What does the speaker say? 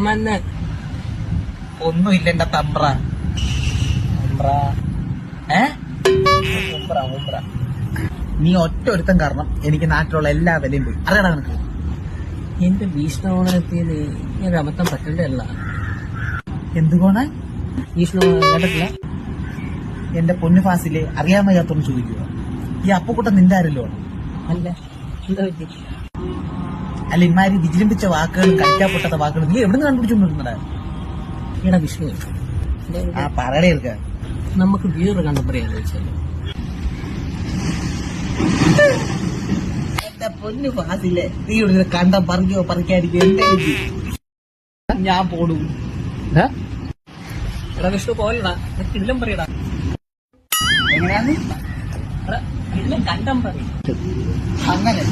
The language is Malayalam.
വന്ന് ഒന്നുമില്ല എന്റെ തമ്പ്ര. നീ ഒറ്റ ഒരുത്തം കാരണം എനിക്ക് നാട്ടിലുള്ള എല്ലാ വിലയും പോയി. അറിയണം നിനക്ക്. എന്റെ ഭീഷണോണെത്തിയത് ഞാൻ അബദ്ധം പറ്റണ്ടല്ല. എന്തുകൊണ്ടാ ഭീഷണ കേട്ടിട്ടില്ല? എന്റെ പൊന്നു ഫാസിലെ അറിയാൻ വയ്യാത്തൊന്ന് ചോദിക്കുക. ഈ അപ്പുക്കുട്ടൻ നിന്റെ ആരല്ലോ? അല്ല, എന്താ പറ്റി? അല്ല, ഇമാരി വിജിലിമ്പിച്ച വാക്കുകളും കളിക്കാൻ പൊട്ടാത്ത വാക്കുകളും നീ എവിടെ നിന്ന് കണ്ടുപിടിച്ചോണ്ടിരുന്നടാ? എടാ വിഷ്ണു, ആ പറയടേ എടുക്ക. നമുക്ക് വേറൊരു കണ്ടപ്പറ ആലോചിച്ചല്ലോ. എന്റെ പൊന്നു ഫാസിലെ നീ ഇവിടെ കണ്ടം പറിക്കോ പറിക്കാതിരിക്കോ എന്തായാലും ഞാൻ പോടും. എടാ വിഷ്ണു പോലടാ, കിടിലം പറയടാ. എങ്ങനെയാന്ന് എടാ കിടിലം കണ്ടം പറയും അങ്ങനെ